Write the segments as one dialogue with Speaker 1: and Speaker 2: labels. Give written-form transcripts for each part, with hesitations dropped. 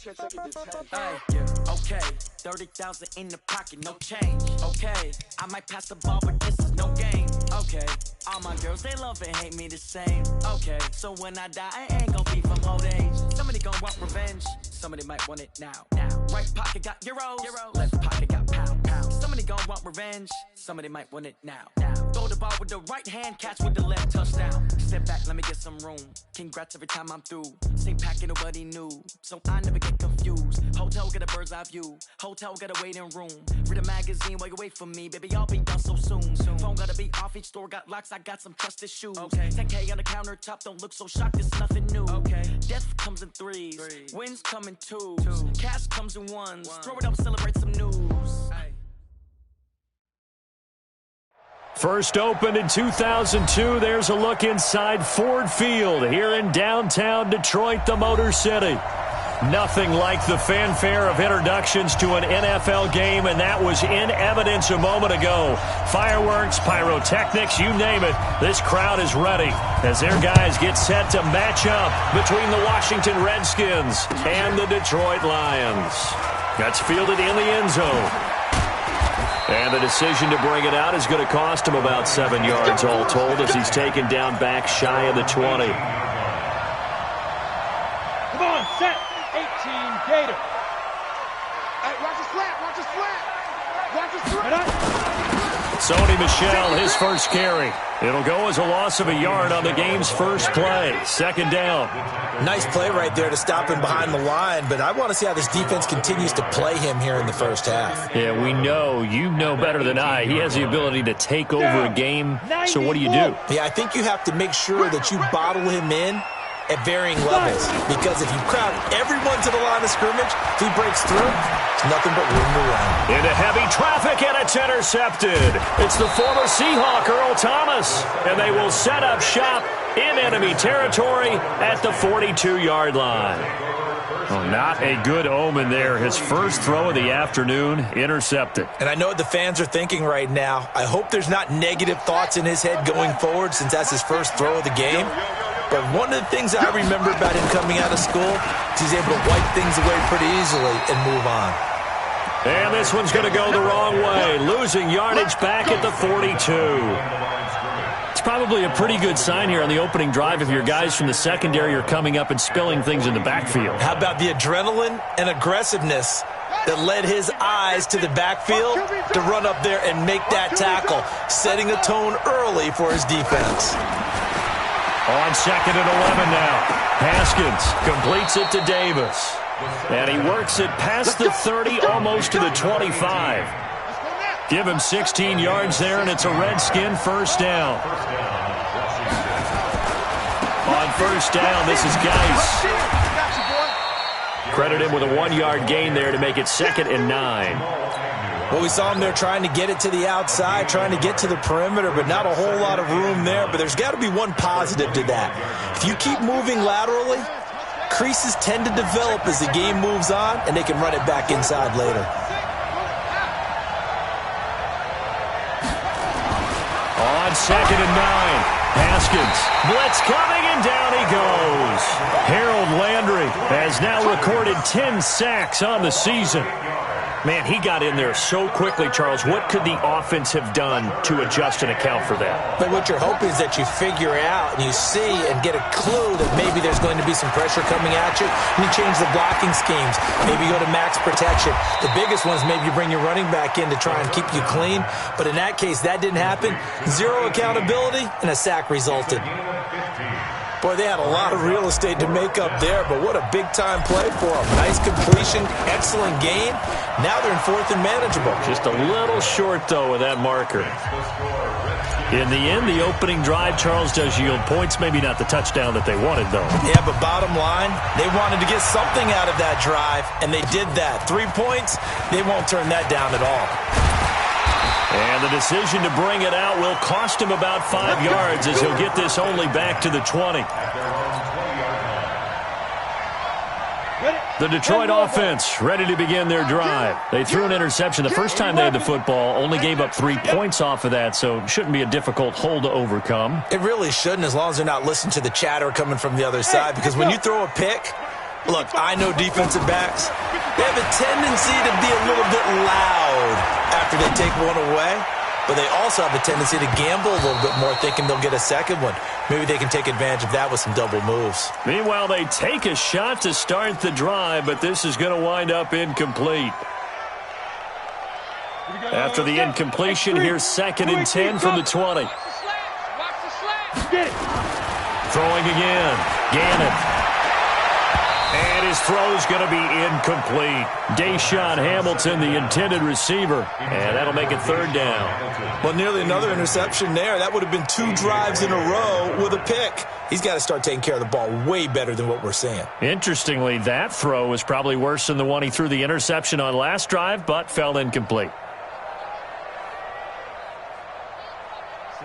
Speaker 1: Okay, 30,000 in the pocket, no change. Okay, I might pass the ball, but this is no game. Okay, all my girls, they love and hate me the same. Okay, so when I die, I ain't gonna be from old age. Somebody gonna want revenge, somebody might want it now. Right pocket got euros, left pocket got pound. Somebody gonna want revenge, somebody might want it now. Throw the ball with the right hand, catch with the left, touchdown. Step back, let me get some room. Congrats every time I'm through. Same packet, nobody knew, so I never get confused. Hotel get a bird's eye view. Hotel got a waiting room. Read a magazine while you wait for me, baby. I'll be done so soon. Phone gotta be off. Each store got locks. I got some trusted shoes. Okay. 10K on the countertop. Don't look so shocked. It's nothing new. Okay. Death comes in threes. Wins come in twos. Cash comes in ones. Throw it up, celebrate some news.
Speaker 2: First opened in 2002, there's a look inside Ford Field here in downtown Detroit, the Motor City. Nothing like the fanfare of introductions to an NFL game, and that was in evidence a moment ago. Fireworks, pyrotechnics, you name it, this crowd is ready as their guys get set to match up between the Washington Redskins and the Detroit Lions. That's fielded in the end zone. And the decision to bring it out is going to cost him about 7 yards all told as he's taken down back shy of the 20.
Speaker 3: Come on, set. 18 Gator.
Speaker 4: Hey, watch his flat, watch his flat. Watch his flat.
Speaker 2: Sony Michel, his first carry. It'll go as a loss of a yard on the game's first play. Second down.
Speaker 5: Nice play right there to stop him behind the line, but I want to see how this defense continues to play him here in the first half.
Speaker 2: Yeah, we know. You know better than I. He has the ability to take over a game, so what do you do?
Speaker 5: Yeah, I think you have to make sure that you bottle him in at varying levels, because if you crowd everyone to the line of scrimmage, if he breaks through, it's nothing but room to run.
Speaker 2: Into heavy traffic, and it's intercepted. It's the former Seahawk, Earl Thomas, and they will set up shop in enemy territory at the 42-yard line. Oh, not a good omen there. His first throw of the afternoon, intercepted.
Speaker 5: And I know what the fans are thinking right now. I hope there's not negative thoughts in his head going forward, since that's his first throw of the game. But one of the things I remember about him coming out of school is he's able to wipe things away pretty easily and move on.
Speaker 2: And this one's going to go the wrong way, losing yardage back at the 42. It's probably a pretty good sign here on the opening drive if your guys from the secondary are coming up and spilling things in the backfield.
Speaker 5: How about the adrenaline and aggressiveness that led his eyes to the backfield to run up there and make that tackle, setting a tone early for his defense.
Speaker 2: On second and 11 now. Haskins completes it to Davis. And he works it past the 30, almost to the 25. Give him 16 yards there, and it's a Redskin first down. On first down, this is Geis. Credit him with a 1-yard gain there to make it 2nd and 9.
Speaker 5: Well, we saw him there trying to get it to the outside, trying to get to the perimeter, but not a whole lot of room there. But there's got to be one positive to that. If you keep moving laterally, creases tend to develop as the game moves on, and they can run it back inside later.
Speaker 2: On 2nd and 9, Haskins. Blitz coming, and down he goes. Harold Landry has now recorded 10 sacks on the season. Man, he got in there so quickly, Charles. What could the offense have done to adjust and account for that?
Speaker 5: But what you're hoping is that you figure out and you see and get a clue that maybe there's going to be some pressure coming at you, and you change the blocking schemes. Maybe you go to max protection. The biggest ones, maybe you bring your running back in to try and keep you clean. But in that case, that didn't happen. Zero accountability, and a sack resulted. Boy, they had a lot of real estate to make up there, but what a big-time play for them. Nice completion, excellent gain. Now they're in 4th and manageable.
Speaker 2: Just a little short, though, with that marker. In the end, the opening drive, Charles, does yield points. Maybe not the touchdown that they wanted, though.
Speaker 5: Yeah, but bottom line, they wanted to get something out of that drive, and they did that. 3 points, they won't turn that down at all.
Speaker 2: And the decision to bring it out will cost him about 5 yards as he'll get this only back to the 20. The Detroit offense ready to begin their drive. They threw an interception the first time they had the football, only gave up 3 points off of that, so it shouldn't be a difficult hole to overcome.
Speaker 5: It really shouldn't, as long as they're not listening to the chatter coming from the other side, because when you throw a pick, Look, I know defensive backs. They have a tendency to be a little bit loud after they take one away, but they also have a tendency to gamble a little bit more, thinking they'll get a second one. Maybe they can take advantage of that with some double moves.
Speaker 2: Meanwhile, they take a shot to start the drive, but this is going to wind up incomplete. After the incompletion, here's 2nd and 10 from the 20. Throwing again. Gannon. And his throw's going to be incomplete. Deshaun Hamilton, the intended receiver. And that'll make it 3rd down.
Speaker 5: Well, nearly another interception there. That would have been 2 drives in a row with a pick. He's got to start taking care of the ball way better than what we're seeing.
Speaker 2: Interestingly, that throw was probably worse than the one he threw the interception on last drive, but fell incomplete.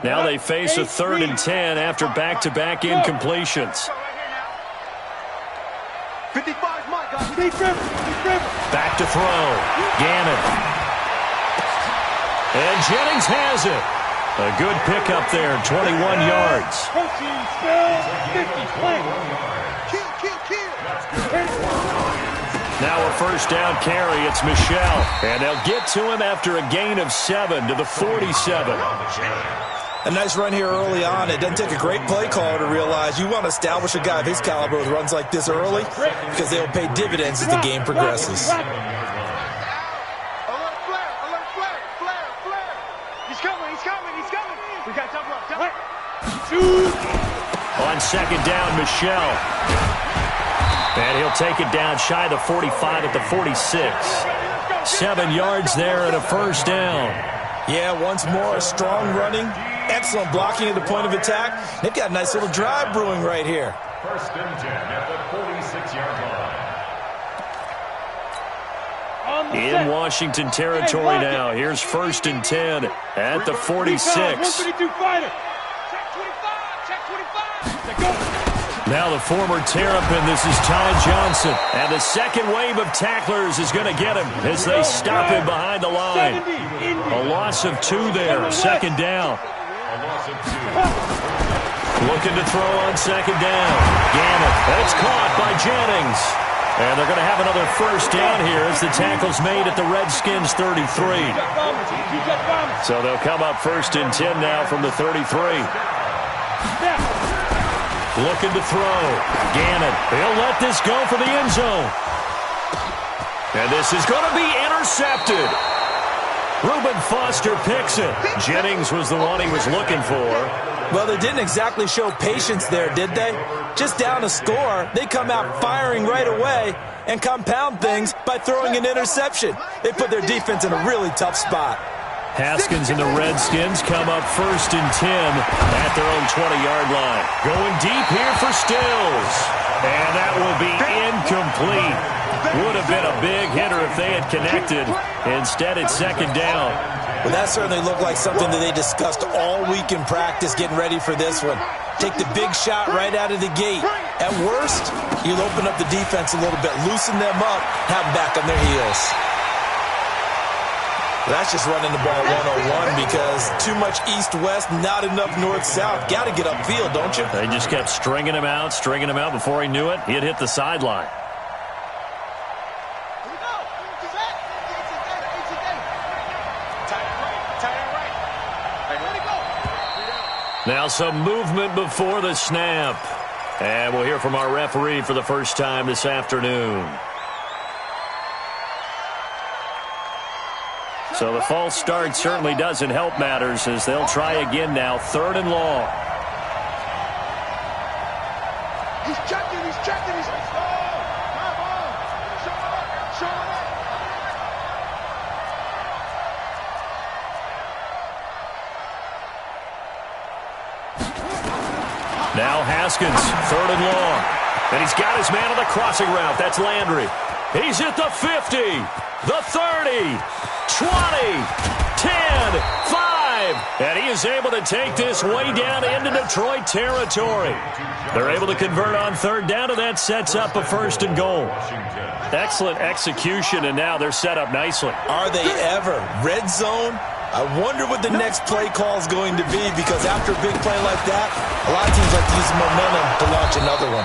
Speaker 2: Now they face a 3rd and 10 after back-to-back incompletions.
Speaker 4: 55, Mike.
Speaker 2: Back to throw. Gannon. And Jennings has it. A good pickup there, 21 yards.
Speaker 3: Protein spills, 50 play.
Speaker 2: Now a 1st down carry. It's Michel. And they'll get to him after a gain of 7 to the 47.
Speaker 5: A nice run here early on. It doesn't take a great play caller to realize you want to establish a guy of his caliber with runs like this early because they'll pay dividends as the game progresses.
Speaker 4: Alert flare. He's coming. We got double up.
Speaker 2: On 2nd down, Michel. And he'll take it down shy of the 45 at the 46. 7 yards there and a 1st down.
Speaker 5: Yeah, once more, strong running, excellent blocking at the point of attack. They've got a nice little drive brewing right here.
Speaker 6: 1st and 10 at the 46-yard line.
Speaker 2: In Washington territory now. Here's 1st and 10 at the 46.
Speaker 3: 152 fighter.
Speaker 4: Check 25.
Speaker 2: Now the former Terrapin, this is Ty Johnson. And the second wave of tacklers is going to get him as they stop him behind the line. A loss of 2 there, 2nd down. Looking to throw on 2nd down. Gannon, that's caught by Jennings. And they're going to have another 1st down here as the tackle's made at the Redskins 33. So they'll come up 1st and 10 now from the 33. Looking to throw. Gannon. He'll let this go for the end zone. And this is going to be intercepted. Reuben Foster picks it. Jennings was the one he was looking for.
Speaker 5: Well, they didn't exactly show patience there, did they? Just down a score, they come out firing right away and compound things by throwing an interception. They put their defense in a really tough spot.
Speaker 2: Haskins and the Redskins come up 1st and 10 at their own 20-yard line. Going deep here for Stills. And that will be incomplete. Would have been a big hitter if they had connected. Instead, it's 2nd down.
Speaker 5: Well, that certainly looked like something that they discussed all week in practice getting ready for this one. Take the big shot right out of the gate. At worst, you'll open up the defense a little bit, loosen them up, have them back on their heels. That's just running the ball 101 because too much east-west, not enough north-south. Got to get upfield, don't you?
Speaker 2: They just kept stringing him out. Before he knew it, he had hit the sideline. Now some movement before the snap. And we'll hear from our referee for the first time this afternoon. So the false start certainly doesn't help matters as they'll try again now. 3rd and long.
Speaker 4: He's checking.
Speaker 2: Now Haskins, 3rd and long. And he's got his man on the crossing route. That's Landry. He's at the 50, the 30, 20, 10, 5. And he is able to take this way down into Detroit territory. They're able to convert on 3rd down, and that sets up a 1st and goal. Excellent execution, and now they're set up nicely.
Speaker 5: Are they ever? Red zone? I wonder what the next play call is going to be because after a big play like that, a lot of teams like to use momentum to launch another one.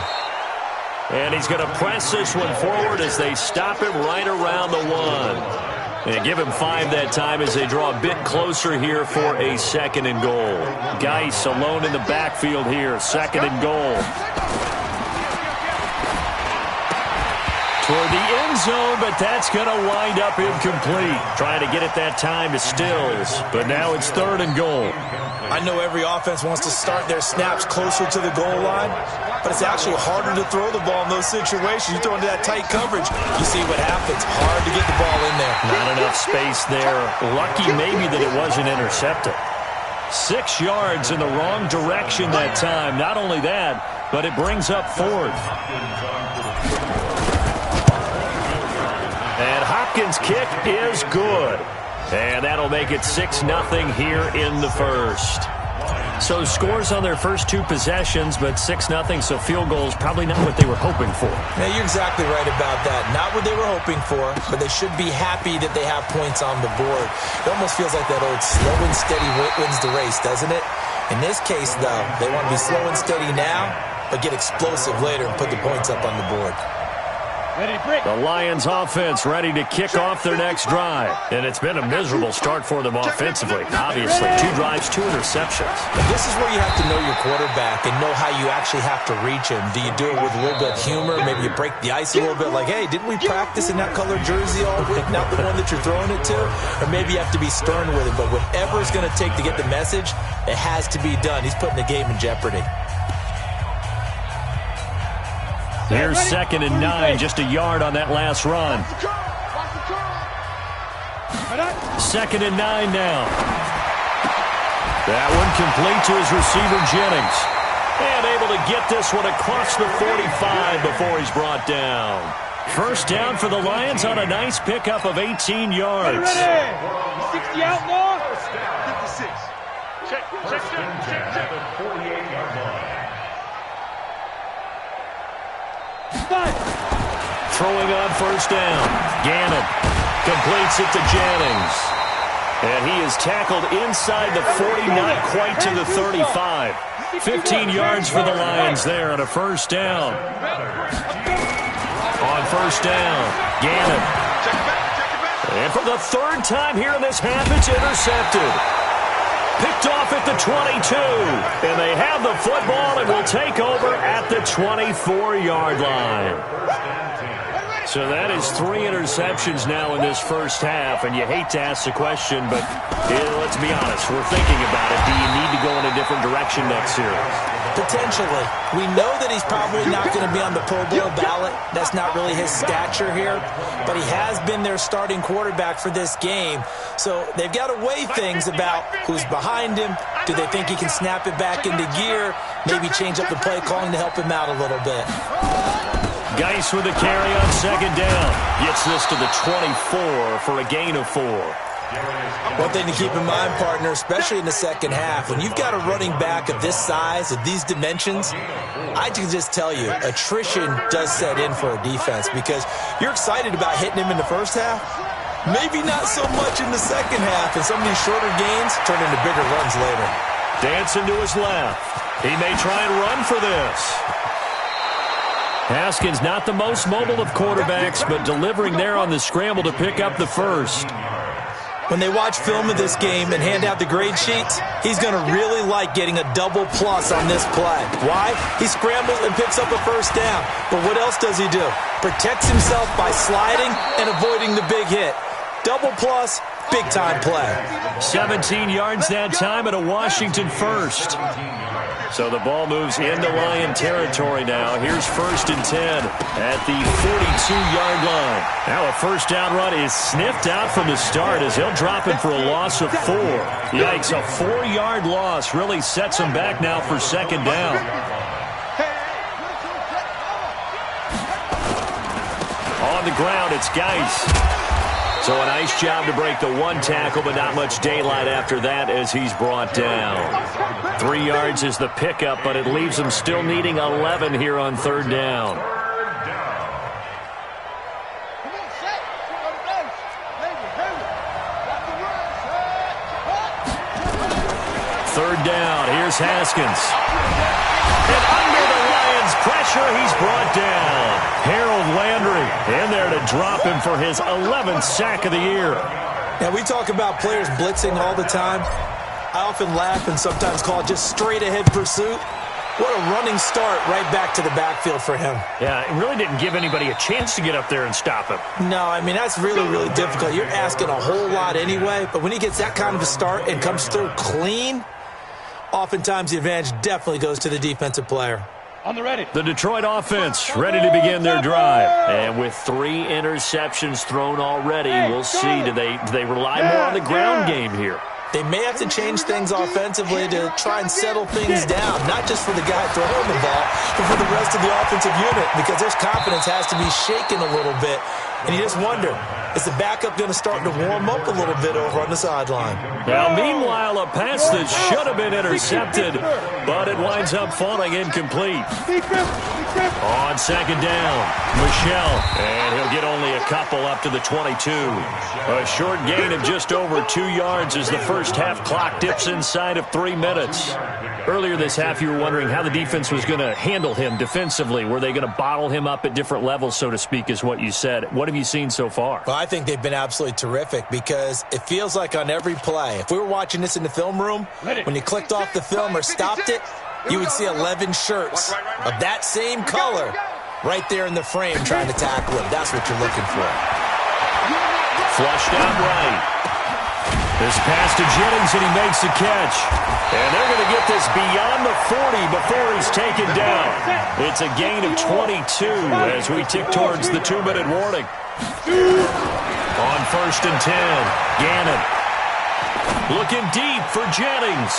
Speaker 2: And he's going to press this one forward as they stop him right around the 1. And give him 5 that time as they draw a bit closer here for a 2nd and goal. Geis alone in the backfield here, 2nd and goal. Toward the end zone, but that's going to wind up incomplete. Trying to get it that time to Stills, but now it's 3rd and goal.
Speaker 5: I know every offense wants to start their snaps closer to the goal line, but it's actually harder to throw the ball in those situations. You throw into that tight coverage, you see what happens. Hard to get the ball in there.
Speaker 2: Not enough space there. Lucky maybe that it wasn't intercepted. 6 yards in the wrong direction that time. Not only that, but it brings up 4th. And Hopkins' kick is good. And that'll make it 6-0 here in the first. So scores on their first 2 possessions, but 6-0, so field goals probably not what they were hoping for.
Speaker 5: Yeah, you're exactly right about that. Not what they were hoping for, but they should be happy that they have points on the board. It almost feels like that old slow and steady wins the race, doesn't it? In this case, though, they want to be slow and steady now, but get explosive later and put the points up on the board.
Speaker 2: The Lions offense ready to kick off their next drive. And it's been a miserable start for them offensively. Obviously, 2 drives, 2 interceptions.
Speaker 5: And this is where you have to know your quarterback and know how you actually have to reach him. Do you do it with a little bit of humor? Maybe you break the ice a little bit like, hey, didn't we practice in that colored jersey all week, not the one that you're throwing it to? Or maybe you have to be stern with him. But whatever it's going to take to get the message, it has to be done. He's putting the game in jeopardy.
Speaker 2: Here's 2nd and 9, just a yard on that last run. 2nd and 9 now. That one complete to his receiver, Jennings. And able to get this one across the 45 before he's brought down. First down for the Lions on a nice pickup of 18 yards.
Speaker 3: 60 outlaw.
Speaker 4: 56. Check.
Speaker 6: At the 48-yard line.
Speaker 2: Throwing on first down. Gannon completes it to Jennings. And he is tackled inside the 40, not quite to the 35. 15 yards for the Lions there on a first down. On first down, Gannon. And for the 3rd time here in this half, it's intercepted. Picked off at the 22. And they have the football and will take over at the 24-yard line. So that is 3 interceptions now in this first half, and you hate to ask the question, but let's be honest, we're thinking about it. Do you need to go in a different direction next series?
Speaker 5: Potentially. We know that he's probably not going to be on the Pro Bowl ballot. That's not really his stature here, but he has been their starting quarterback for this game. So they've got to weigh things about who's behind him. Do they think he can snap it back into gear? Maybe change up the play calling to help him out a little bit.
Speaker 2: Geis with a carry on 2nd down. Gets this to the 24 for a gain of 4.
Speaker 5: One thing to keep in mind, partner, especially in the second half, when you've got a running back of this size, of these dimensions, I can just tell you, attrition does set in for a defense because you're excited about hitting him in the first half. Maybe not so much in the second half, and some of these shorter gains turn into bigger runs later.
Speaker 2: Dancing to his left. He may try and run for this. Haskins not the most mobile of quarterbacks, but delivering there on the scramble to pick up the first.
Speaker 5: When they watch film of this game and hand out the grade sheets, he's going to really like getting a double plus on this play. Why? He scrambles and picks up a first down. But what else does he do? Protects himself by sliding and avoiding the big hit. Double plus, big-time play.
Speaker 2: 17 yards that time at a Washington first. So the ball moves into Lion territory now. Here's 1st and 10 at the 42-yard line. Now a first down run is sniffed out from the start as he'll drop him for a loss of 4. Yikes, a 4-yard loss really sets him back now for 2nd down. On the ground, it's Geis. So a nice job to break the 1 tackle, but not much daylight after that as he's brought down. 3 yards is the pickup, but it leaves him still needing 11 here on 3rd down. Third down, here's Haskins. And under the Lions Redskins pressure. He's brought down. Harold Landry in there to drop him for his 11th sack of the year.
Speaker 5: Now, we talk about players blitzing all the time. I often laugh and sometimes call it just straight-ahead pursuit. What a running start right back to the backfield for him.
Speaker 2: Yeah, it really didn't give anybody a chance to get up there and stop him.
Speaker 5: No, I mean, that's really, really difficult. You're asking a whole lot anyway, but when he gets that kind of a start and comes through clean, oftentimes the advantage definitely goes to the defensive player.
Speaker 3: On the ready.
Speaker 2: The Detroit offense ready to begin their drive. And with 3 interceptions thrown already, we'll see, do they rely more on the ground game here?
Speaker 5: They may have to change things offensively to try and settle things down, not just for the guy throwing the ball, but for the rest of the offensive unit, because their confidence has to be shaken a little bit. And you just wonder, is the backup going to start to warm up a little bit over on the sideline?
Speaker 2: Now, meanwhile, a pass that should have been intercepted, but it winds up falling incomplete. On second down, Michelle, and he'll get only a couple up to the 22. A short gain of just over 2 yards as the first half clock dips inside of 3 minutes. Earlier this half, you were wondering how the defense was going to handle him defensively. Were they going to bottle him up at different levels, so to speak, is what you said. What have you seen so far?
Speaker 5: Well, I think they've been absolutely terrific because it feels like on every play, if we were watching this in the film room, when you clicked off the film or stopped it, you would see 11 shirts of that same color right there in the frame trying to tackle him. That's what you're looking for.
Speaker 2: Flushed out right. This pass to Jennings, and he makes the catch. And they're going to get this beyond the 40 before he's taken down. It's a gain of 22 as we tick towards the 2-minute warning. On 1st and 10, Gannon looking deep for Jennings.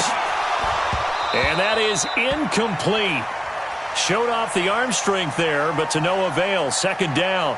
Speaker 2: And that is incomplete. Showed off the arm strength there, but to no avail. 2nd down.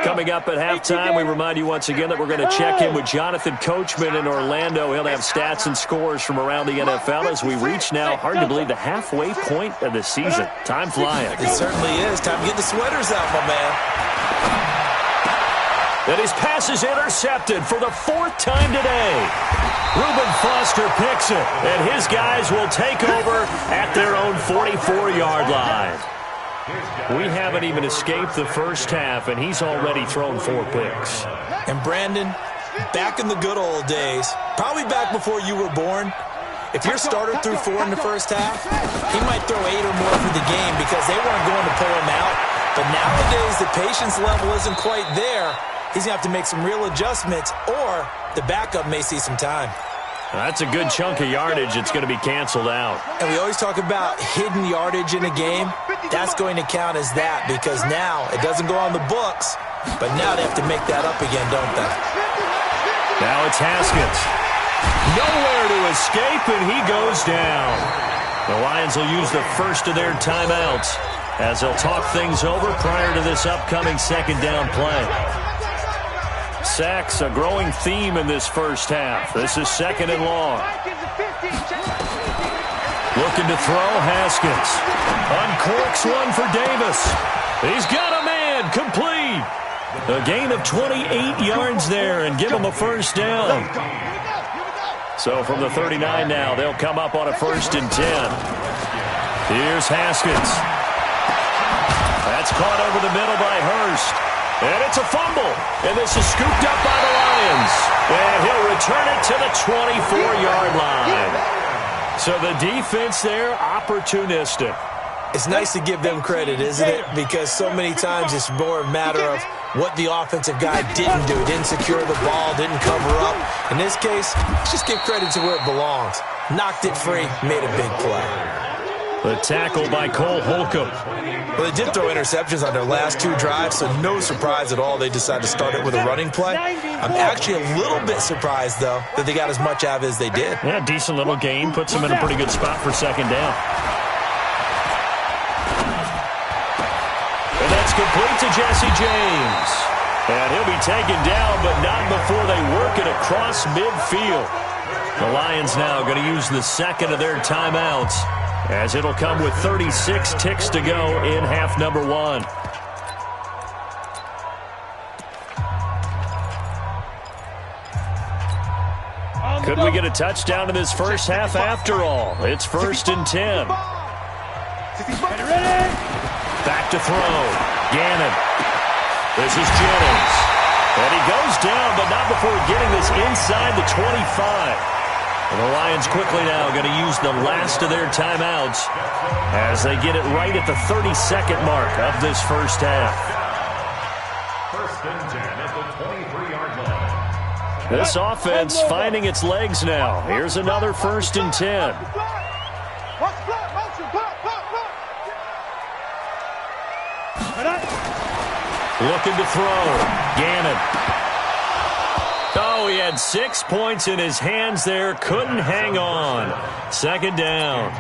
Speaker 2: Coming up at halftime, we remind you once again that we're going to check in with Jonathan Coachman in Orlando. He'll have stats and scores from around the NFL as we reach now, hard to believe, the halfway point of the season. Time flying.
Speaker 5: It certainly is. Time to get the sweaters out, my man.
Speaker 2: And his pass is intercepted for the 4th time today. Reuben Foster picks it, and his guys will take over at their own 44-yard line. We haven't even escaped the first half, and he's already thrown 4 picks.
Speaker 5: And Brandon, back in the good old days, probably back before you were born, if your starter threw 4 in the first half, he might throw 8 or more for the game because they weren't going to pull him out. But nowadays, the patience level isn't quite there. He's going to have to make some real adjustments, or the backup may see some time.
Speaker 2: That's a good chunk of yardage. It's going to be canceled out.
Speaker 5: And we always talk about hidden yardage in a game. That's going to count as that because now it doesn't go on the books, but now they have to make that up again, don't they?
Speaker 2: Now it's Haskins. Nowhere to escape, and he goes down. The Lions will use the first of their timeouts as they'll talk things over prior to this upcoming 2nd down play. Sacks, a growing theme in this first half. This is 2nd and long. Looking to throw, Haskins. Uncorks one for Davis. He's got a man, complete. A gain of 28 yards there and give him a 1st down. So from the 39 now, they'll come up on a 1st and 10. Here's Haskins. That's caught over the middle by Hurst. And it's a fumble. And this is scooped up by the Lions. And he'll return it to the 24-yard line. So the defense there, opportunistic.
Speaker 5: It's nice to give them credit, isn't it? Because so many times it's more a matter of what the offensive guy didn't do. Didn't secure the ball, didn't cover up. In this case, let's just give credit to where it belongs. Knocked it free, made a big play.
Speaker 2: The tackle by Cole Holcomb.
Speaker 5: Well, they did throw interceptions on their last 2 drives, so no surprise at all they decided to start it with a running play. I'm actually a little bit surprised, though, that they got as much out of it as they did.
Speaker 2: Yeah, decent little gain. Puts them in a pretty good spot for 2nd down. And that's complete to Jesse James. And he'll be taken down, but not before they work it across midfield. The Lions now going to use the second of their timeouts, as it'll come with 36 ticks to go in half number 1. Could we get a touchdown in this first half after all? It's 1st and 10. Back to throw. Gannon. This is Jennings. And he goes down, but not before getting this inside the 25. And the Lions quickly now going to use the last of their timeouts as they get it right at the 32nd mark of this first half.
Speaker 6: 1st and 10 at the 23-yard line.
Speaker 2: This offense finding its legs now. Here's another 1st and 10. Looking to throw. Gannon. Oh, he had 6 points in his hands there. Couldn't hang on. 2nd down.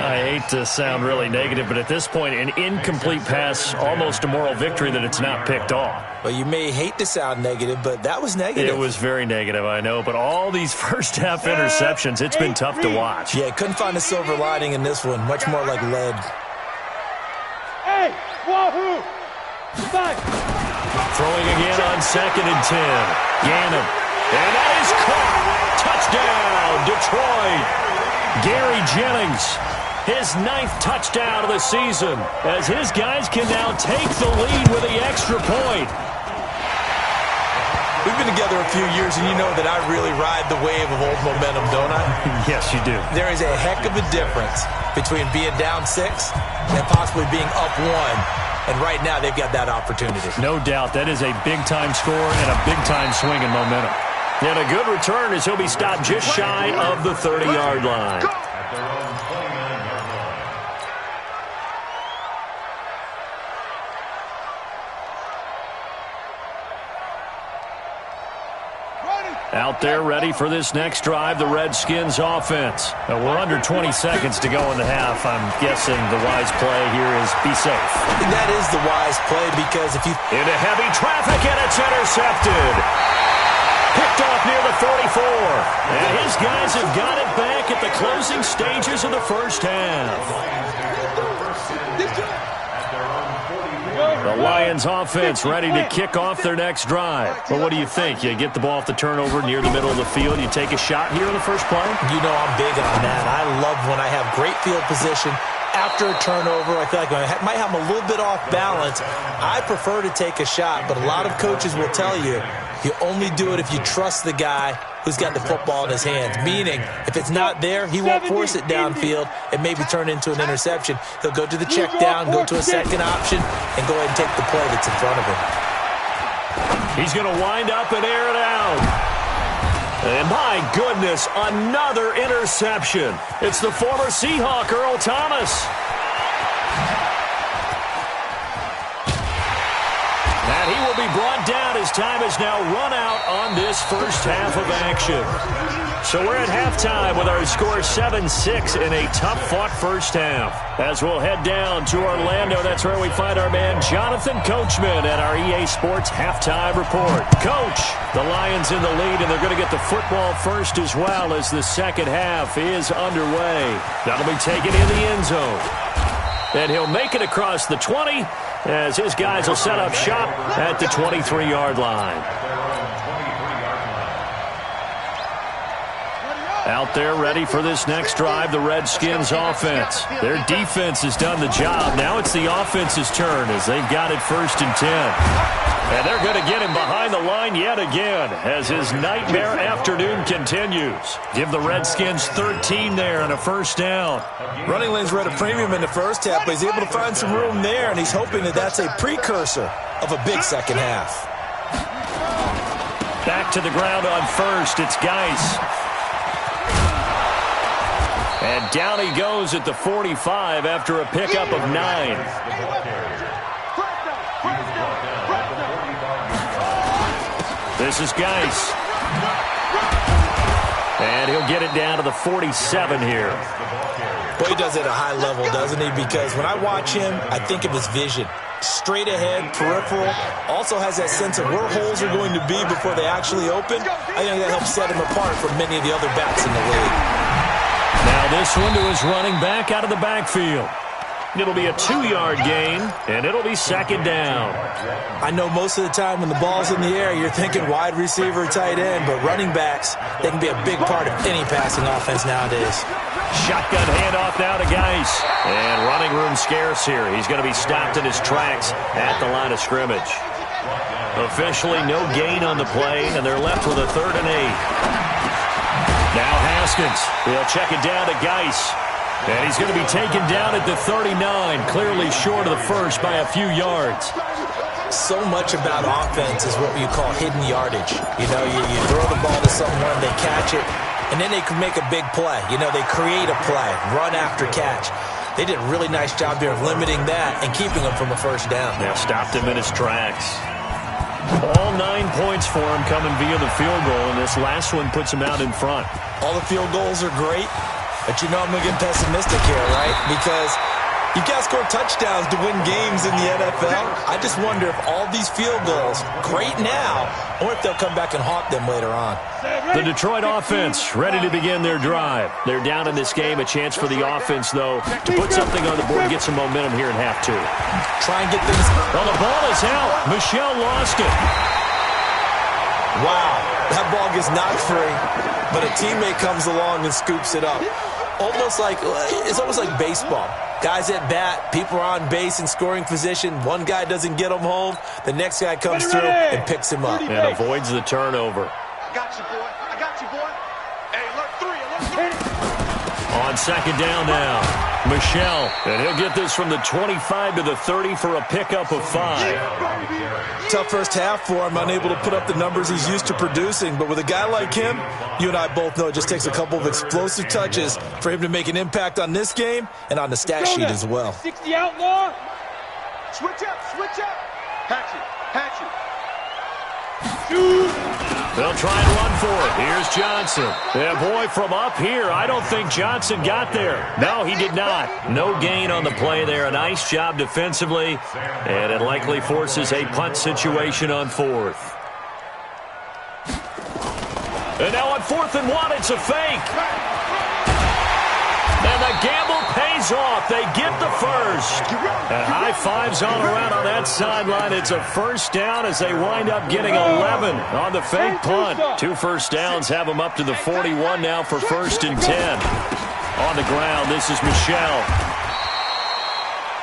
Speaker 2: I hate to sound really negative, but at this point, an incomplete pass, almost a moral victory that it's not picked off.
Speaker 5: Well, you may hate to sound negative, but that was negative.
Speaker 2: It was very negative, I know, but all these first-half interceptions, it's been tough to watch.
Speaker 5: Yeah, couldn't find a silver lining in this one. Much more like lead.
Speaker 3: Hey, wahoo! Back.
Speaker 2: Throwing again on 2nd and 10. Gannon. And that is caught. Touchdown, Detroit. Gary Jennings. His 9th touchdown of the season, as his guys can now take the lead with the extra point.
Speaker 5: We've been together a few years, and you know that I really ride the wave of old momentum, don't I?
Speaker 2: Yes, you do.
Speaker 5: There is a heck of a difference between being down 6 and possibly being up 1. And right now, they've got that opportunity.
Speaker 2: No doubt. That is a big-time score and a big-time swing in momentum. And a good return as he'll be stopped just shy of the 30-yard line. Out there ready for this next drive, the Redskins offense. We're under 20 seconds to go in the half. I'm guessing the wise play here is be safe.
Speaker 5: That is the wise play, because if you...
Speaker 2: Into heavy traffic, and it's intercepted. Picked off near the 44. And his guys have got it back at the closing stages of the first half. The Lions offense ready to kick off their next drive. Well, what do you think? You get the ball off the turnover near the middle of the field. You take a shot here on the first play?
Speaker 5: You know I'm big on that. I love when I have great field position. After a turnover, I feel like I might have them a little bit off balance. I prefer to take a shot, but a lot of coaches will tell you, you only do it if you trust the guy who's got the football in his hands. Meaning, if it's not there, he won't force it downfield and maybe turn into an interception. He'll go to the check down, go to a second option, and go ahead and take the play that's in front of him.
Speaker 2: He's going to wind up and air it out. And my goodness, another interception. It's the former Seahawk, Earl Thomas. And he will be brought down as time is now run out on this first half of action. So we're at halftime with our score 7-6 in a tough-fought first half. As we'll head down to Orlando, that's where we find our man Jonathan Coachman at our EA Sports Halftime Report. Coach, the Lions in the lead, and they're going to get the football first as well as the second half is underway. That'll be taken in the end zone. And he'll make it across the 20 as his guys will set up shop at the 23-yard line. Out there ready for this next drive, the Redskins offense. Their defense has done the job. Now it's the offense's turn as they've got it 1st and 10. And they're going to get him behind the line yet again as his nightmare afternoon continues. Give the Redskins 13 there and a first down.
Speaker 5: Running lanes were at a premium in the first half, but he's able to find some room there, and he's hoping that that's a precursor of a big second half.
Speaker 2: Back to the ground on first. It's Geis. And down he goes at the 45 after a pickup of 9. This is Geis. And he'll get it down to the 47 here.
Speaker 5: Well, he does it at a high level, doesn't he? Because when I watch him, I think of his vision. Straight ahead, peripheral. Also has that sense of where holes are going to be before they actually open. I think that helps set him apart from many of the other backs in the league.
Speaker 2: Now this one to his running back out of the backfield. It'll be a 2-yard gain, and it'll be second down.
Speaker 5: I know most of the time when the ball's in the air, you're thinking wide receiver, tight end, but running backs, they can be a big part of any passing offense nowadays.
Speaker 2: Shotgun handoff now to Geis. And running room scarce here. He's going to be stopped in his tracks at the line of scrimmage. Officially no gain on the play, and they're left with a 3rd and 8. Now Haskins. He'll check it down to Geis. And he's going to be taken down at the 39, clearly short of the first by a few yards.
Speaker 5: So much about offense is what you call hidden yardage. You know, you throw the ball to someone, they catch it, and then they can make a big play. You know, they create a play, run after catch. They did a really nice job there of limiting that and keeping him from a first down.
Speaker 2: Now stopped him in his tracks. All 9 points for him coming via the field goal, and this last one puts him out in front.
Speaker 5: All the field goals are great, but you know I'm going to get pessimistic here, right? Because you've got to score touchdowns to win games in the NFL. I just wonder if all these field goals, great now, or if they'll come back and haunt them later on.
Speaker 2: The Detroit offense ready to begin their drive. They're down in this game. A chance for the offense, though, to put something on the board, get some momentum here in half 2.
Speaker 5: Try and get things.
Speaker 2: Well, the ball is out. Michel lost it.
Speaker 5: Wow, that ball gets knocked free, but a teammate comes along and scoops it up. It's almost like baseball. Guys at bat, people are on base in scoring position. One guy doesn't get him home. The next guy comes through and picks him up.
Speaker 2: And avoids the turnover.
Speaker 4: I got you, boy. I got you, boy. Hey, alert 3.
Speaker 2: On second down now, Michel. And he'll get this from the 25 to the 30 for a pickup of 5.
Speaker 5: Tough first half for him, unable to put up the numbers he's used to producing. But with a guy like him, you and I both know it just takes a couple of explosive touches for him to make an impact on this game and on the stat sheet as well.
Speaker 3: 60 outlaw.
Speaker 4: Switch up, switch up. Hatchet.
Speaker 2: They'll try and run for it. Here's Johnson. Yeah, boy, from up here, I don't think Johnson got there. No, he did not. No gain on the play there. A nice job defensively, and it likely forces a punt situation on 4th. And now on 4th and 1, it's a fake. And the gamble pays off. They get the first. And high fives all around on that sideline. It's a first down as they wind up getting 11 on the fake punt. 2 first downs have them up to the 41 now for 1st and 10. On the ground, this is Michel.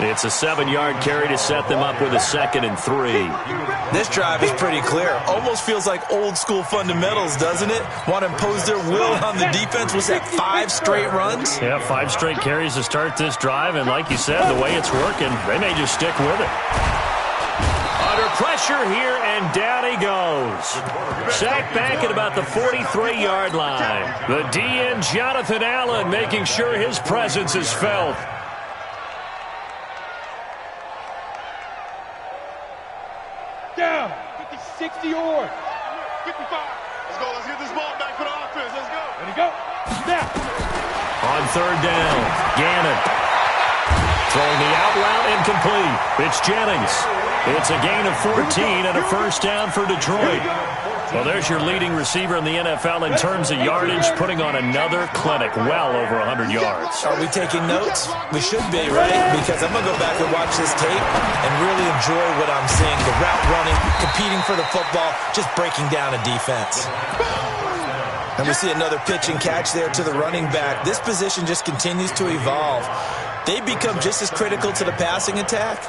Speaker 2: It's a 7-yard carry to set them up with a 2nd and 3.
Speaker 5: This drive is pretty clear. Almost feels like old-school fundamentals, doesn't it? Want to impose their will on the defense. Was that 5 straight runs?
Speaker 2: Yeah, 5 straight carries to start this drive, and like you said, the way it's working, they may just stick with it. Under pressure here, and down he goes. Sacked back at about the 43-yard line. The DN, Jonathan Allen, making sure his presence is felt.
Speaker 3: Down. 50-60 or.
Speaker 4: 55. Let's go. Let's get this ball back for the offense. Let's go.
Speaker 3: Ready, go. Snap.
Speaker 2: On 3rd down, Gannon. Throwing the out route incomplete. It's Jennings. It's a gain of 14 and a first down for Detroit. Well, there's your leading receiver in the NFL in terms of yardage, putting on another clinic, well over 100 yards.
Speaker 5: Are we taking notes? We should be, right? Because I'm going to go back and watch this tape and really enjoy what I'm seeing. The route running, competing for the football, just breaking down a defense. And we see another pitch and catch there to the running back. This position just continues to evolve. They become just as critical to the passing attack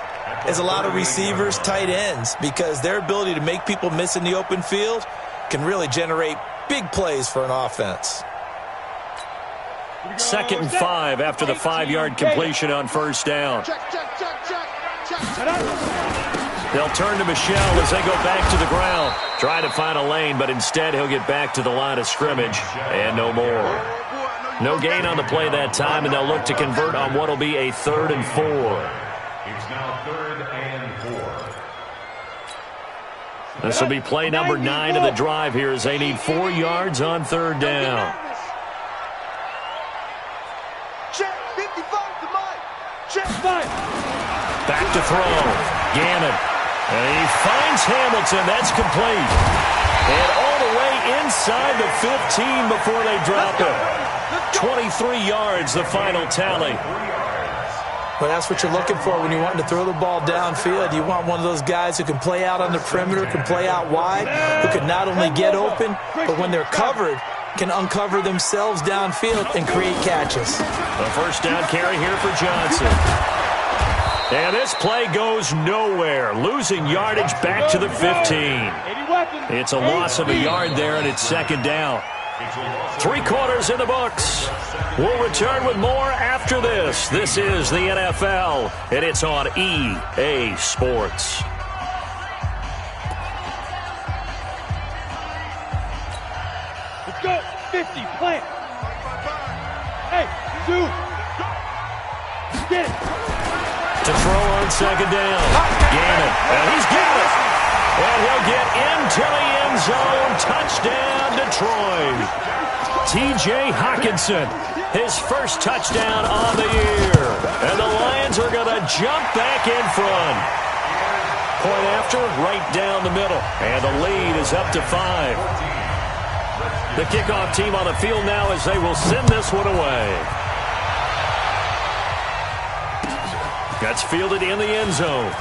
Speaker 5: as a lot of receivers, tight ends, because their ability to make people miss in the open field can really generate big plays for an offense.
Speaker 2: 2nd and 5 after the 5-yard completion on first down.
Speaker 4: Check.
Speaker 2: They'll turn to Michel as they go back to the ground. Trying to find a lane, but instead he'll get back to the line of scrimmage, and no more. No gain on the play that time, and they'll look to convert on what will be a 3rd and 4.
Speaker 6: It's now 3rd and 4.
Speaker 2: This will be play number 9 of the drive here as they need 4 yards on 3rd down.
Speaker 4: Check. 55.
Speaker 2: Back to throw. Gannon. And he finds Hamilton. That's complete. And all the way inside the 15 before they drop it. 23 yards, the final tally.
Speaker 5: Well, that's what you're looking for when you're wanting to throw the ball downfield. You want one of those guys who can play out on the perimeter, can play out wide, who can not only get open, but when they're covered, can uncover themselves downfield and create catches.
Speaker 2: A first down carry here for Johnson. And this play goes nowhere, losing yardage back to the 15. It's a loss of a yard there, and it's second down. 3 quarters in the books. We'll return with more after this. This is the NFL, and it's on EA Sports.
Speaker 3: Let's go. 50, plant. Hey, 2. Get it.
Speaker 2: To throw on second down. Gannon, and he's got it. And he'll get into the end zone. Touchdown, Detroit. T.J. Hockenson, his first touchdown on the year. And the Lions are going to jump back in front. Point after, right down the middle. And the lead is up to 5. The kickoff team on the field now as they will send this one away. That's fielded in the end zone.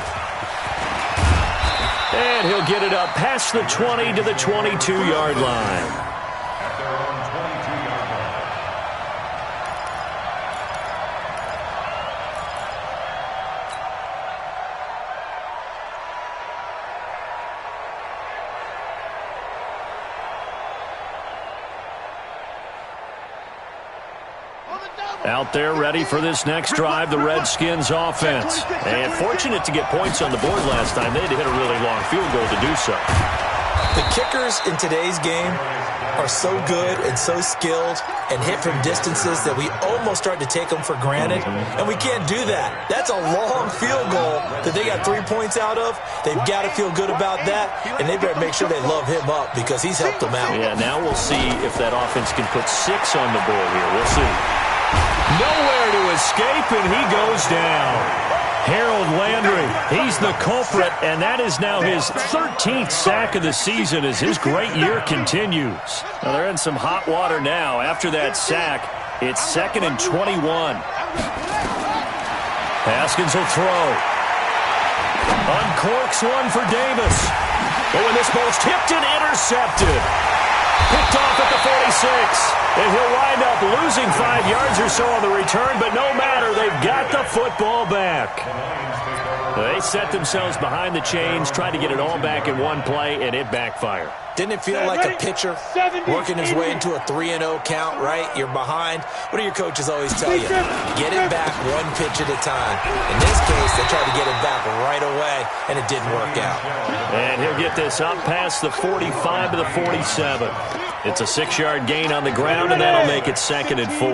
Speaker 2: And he'll get it up past the 20 to the 22-yard line. Out there ready for this next drive, the Redskins offense. And fortunate to get points on the board last time. They had to hit a really long field goal to do so.
Speaker 5: The kickers in today's game are so good and so skilled and hit from distances that we almost start to take them for granted. And we can't do that. That's a long field goal that they got 3 points out of. They've got to feel good about that, and they better make sure they love him up because he's helped them out.
Speaker 2: Yeah, now we'll see if that offense can put 6 on the board here. We'll see. Nowhere to escape, and he goes down. Harold Landry, he's the culprit, and that is now his 13th sack of the season as his great year continues. Well, they're in some hot water now. After that sack, it's 2nd and 21. Haskins will throw. Uncorks one for Davis. Oh, and this ball's tipped and intercepted. Picked off at the 46. And he'll wind up losing 5 yards or so on the return, but no matter, they've got the football back. They set themselves behind the chains, tried to get it all back in one play, and it backfired.
Speaker 5: Didn't it feel like a pitcher working his way into a 3-0 count, right? You're behind. What do your coaches always tell you? Get it back one pitch at a time. In this case, they tried to get it back right away, and it didn't work out.
Speaker 2: And he'll get this up past the 45 to the 47. It's a 6-yard gain on the ground, and that'll make it 2nd and 4.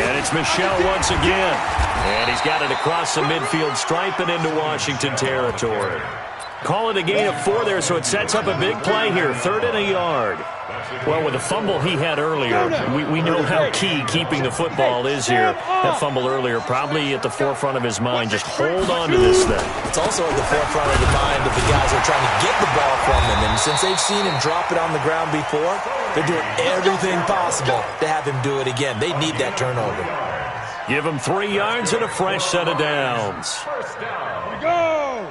Speaker 2: And it's Michel once again. And he's got it across the midfield stripe and into Washington territory. Call it a gain of 4 there, so it sets up a big play here. 3rd and a yard. Well, with the fumble he had earlier, we know how key keeping the football is here. That fumble earlier probably at the forefront of his mind. Just hold on to this thing.
Speaker 5: It's also at the forefront of the mind of the guys who are trying to get the ball from him. And since they've seen him drop it on the ground before, they're doing everything possible to have him do it again. They need that turnover.
Speaker 2: Give him 3 yards and a fresh set of downs.
Speaker 3: Here we go.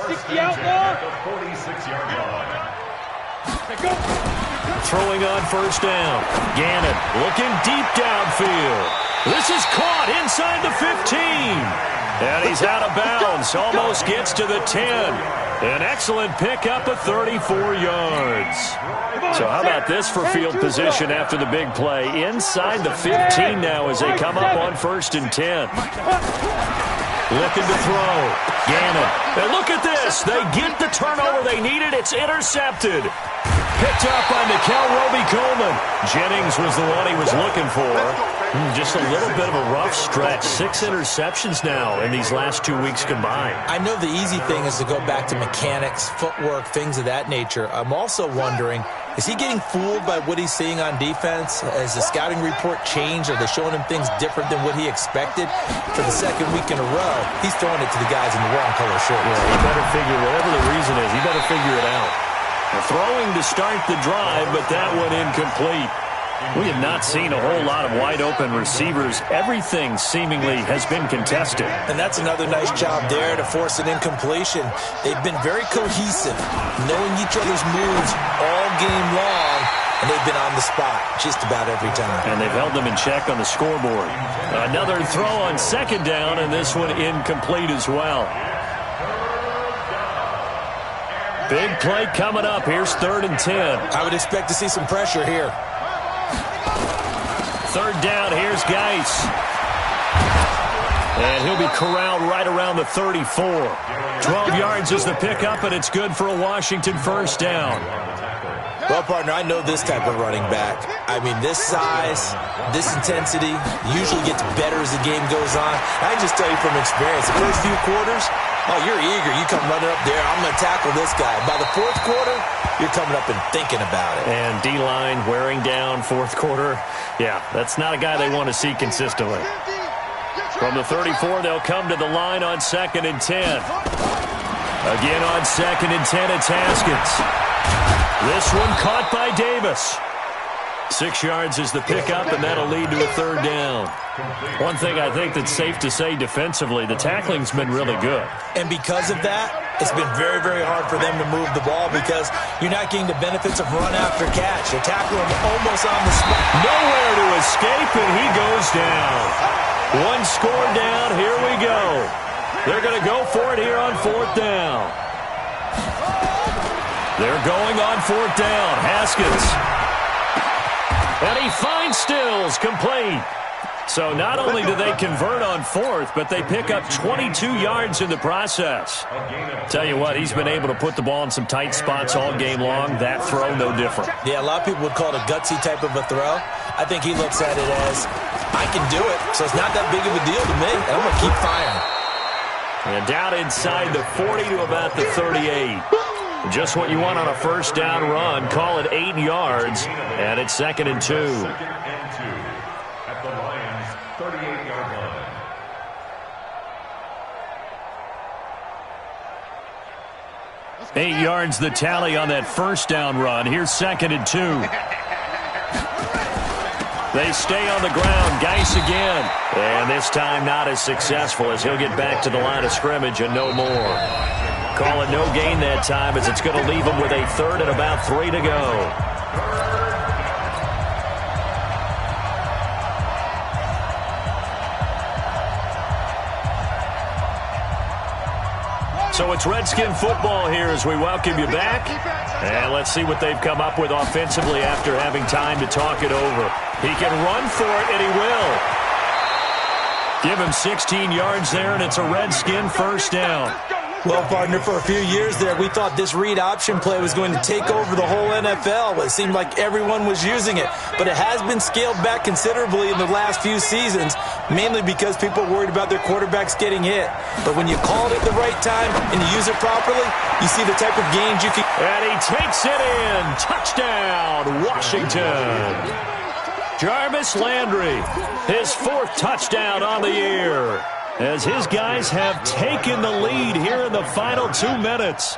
Speaker 3: 60 out now.
Speaker 6: 46-yard line.
Speaker 3: Go.
Speaker 2: Throwing on first down. Gannon looking deep downfield. This is caught inside the 15. And he's out of bounds. Almost gets to the 10. An excellent pickup of 34 yards. So how about this for field position after the big play? Inside the 15 now as they come up on 1st and 10. Looking to throw. Gannon. And look at this. They get the turnover they needed. It's intercepted. Picked up by Nickel Roby-Coleman. Jennings was the one he was looking for. Just a little bit of a rough stretch. 6 interceptions now in these last 2 weeks combined.
Speaker 5: I know the easy thing is to go back to mechanics, footwork, things of that nature. I'm also wondering, is he getting fooled by what he's seeing on defense? Has the scouting report changed? Are they showing him things different than what he expected? For the second week in a row, he's throwing it to the guys in the wrong color shirts.
Speaker 2: Yeah, he better figure, whatever the reason is, he better figure it out. Throwing to start the drive, but that one incomplete. We have not seen a whole lot of wide-open receivers. Everything seemingly has been contested.
Speaker 5: And that's another nice job there to force an incompletion. They've been very cohesive, knowing each other's moves all game long, and they've been on the spot just about every time.
Speaker 2: And they've held them in check on the scoreboard. Another throw on second down, and this one incomplete as well. Big play coming up. Here's 3rd and 10.
Speaker 5: I would expect to see some pressure here.
Speaker 2: 3rd down, here's Geis. And he'll be corralled right around the 34. 12 yards is the pickup, and it's good for a Washington first down.
Speaker 5: Well, partner, I know this type of running back. I mean, this size, this intensity usually gets better as the game goes on. I can just tell you from experience, the first few quarters, oh, you're eager. You come running up there, I'm going to tackle this guy. By the 4th quarter, you're coming up and thinking about it.
Speaker 2: And D-line wearing down 4th quarter. Yeah, that's not a guy they want to see consistently. From the 34, they'll come to the line on 2nd and 10. Again on 2nd and 10, it's Haskins. This one caught by Davis. 6 yards is the pickup, and that'll lead to a 3rd down. One thing I think that's safe to say defensively, the tackling's been really good.
Speaker 5: And because of that, it's been very, very hard for them to move the ball because you're not getting the benefits of run after catch. They're tackling him almost on the spot.
Speaker 2: Nowhere to escape, and he goes down. One score down, here we go. They're going to go for it here on 4th down. They're going on 4th down. Haskins. And he finds Stills, complete. So not only do they convert on 4th, but they pick up 22 yards in the process. Tell you what, he's been able to put the ball in some tight spots all game long. That throw, no different.
Speaker 5: Yeah, a lot of people would call it a gutsy type of a throw. I think he looks at it as, I can do it, so it's not that big of a deal to me, and I'm going to keep firing.
Speaker 2: And down inside the 40 to about the 38. Just what you want on a first down run. Call it 8 yards, and it's 2nd and 2.
Speaker 6: At the Lions' 38-yard line.
Speaker 2: 8 yards the tally on that first down run. Here's 2nd and 2. They stay on the ground. Geis again. And this time not as successful as he'll get back to the line of scrimmage and no more. Call it no gain that time as it's going to leave him with a 3rd and about 3 to go. So it's Redskin football here as we welcome you back. And let's see what they've come up with offensively after having time to talk it over. He can run for it, and he will. Give him 16 yards there, and it's a Redskin first down.
Speaker 5: Well, partner, for a few years there, we thought this read option play was going to take over the whole NFL. It seemed like everyone was using it. But it has been scaled back considerably in the last few seasons, mainly because people are worried about their quarterbacks getting hit. But when you call it at the right time and you use it properly, you see the type of gains you can...
Speaker 2: And he takes it in. Touchdown, Washington. Jarvis Landry, his 4th touchdown on the year, as his guys have taken the lead here in the final 2 minutes.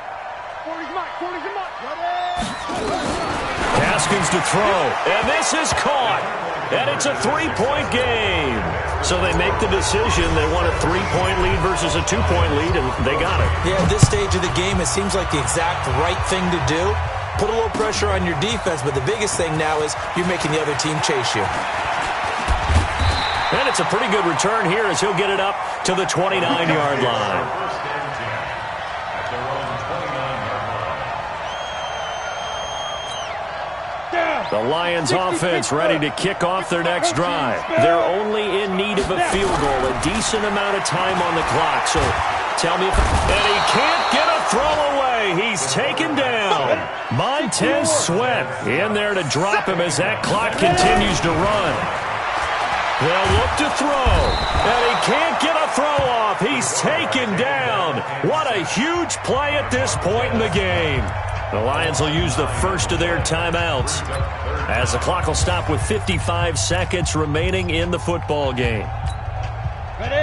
Speaker 2: Haskins to throw, and this is caught, and it's a 3-point game. So they make the decision. They want a 3-point lead versus a 2-point lead, and they got it.
Speaker 5: Yeah, at this stage of the game, it seems like the exact right thing to do. Put a little pressure on your defense, but the biggest thing now is you're making the other team chase you.
Speaker 2: And it's a pretty good return here as he'll get it up to the 29-yard line. The Lions offense ready to kick off their next drive. They're only in need of a field goal, a decent amount of time on the clock. So tell me if... And he can't get a throw away. He's taken down. Montez Sweat in there to drop him as that clock continues to run. They'll look to throw, and he can't get a throw off. He's taken down. What a huge play at this point in the game. The Lions will use the first of their timeouts as the clock will stop with 55 seconds remaining in the football game.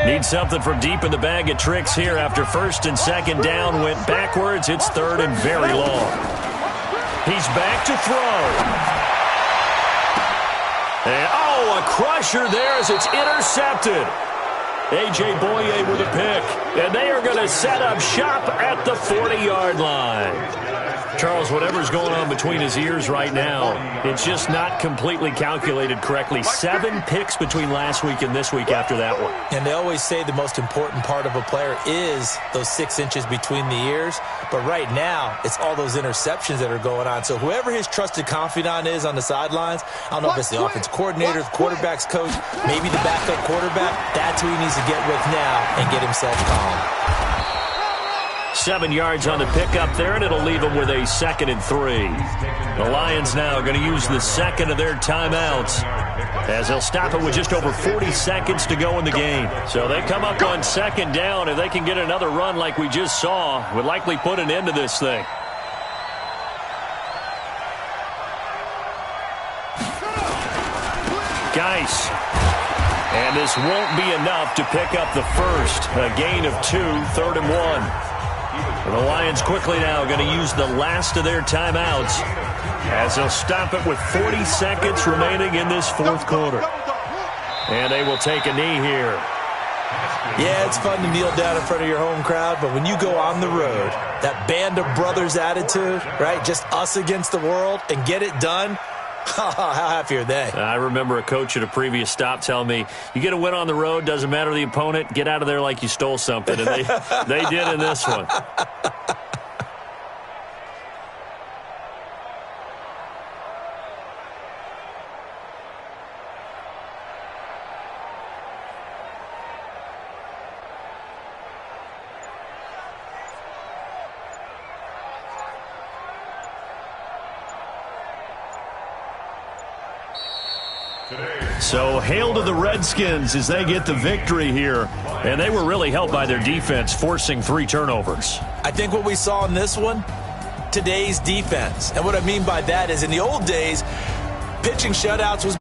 Speaker 2: Need something from deep in the bag of tricks here after first and second down went backwards. It's third and very long. He's back to throw. And, a crusher there as it's intercepted. A.J. Boye with a pick. And they are going to set up shop at the 40-yard line. Charles, whatever's going on between his ears right now, it's just not completely calculated correctly. 7 picks between last week and this week after that one.
Speaker 5: And they always say the most important part of a player is those 6 inches between the ears. But right now, it's all those interceptions that are going on. So whoever his trusted confidant is on the sidelines, I don't know if it's the offense coordinator, the quarterback's coach, maybe the backup quarterback, that's who he needs to get with now and get himself calm.
Speaker 2: 7 yards on the pickup there, and it'll leave them with a 2nd and 3. The Lions now are going to use the second of their timeouts as they'll stop it with just over 40 seconds to go in the game. So they come up on 2nd down. If they can get another run like we just saw, would likely put an end to this thing. Geis. And this won't be enough to pick up the first. A gain of 2, 3rd and 1. The Lions quickly now going to use the last of their timeouts as they'll stop it with 40 seconds remaining in this 4th quarter. And they will take a knee here.
Speaker 5: Yeah, it's fun to kneel down in front of your home crowd, but when you go on the road, that band of brothers attitude, right, just us against the world, and get it done, how happy are they?
Speaker 2: I remember a coach at a previous stop telling me, you get a win on the road, doesn't matter the opponent, get out of there like you stole something. And they did in this one. So hail to the Redskins as they get the victory here. And they were really helped by their defense, forcing 3 turnovers.
Speaker 5: I think what we saw in this one, today's defense. And what I mean by that is in the old days, pitching shutouts was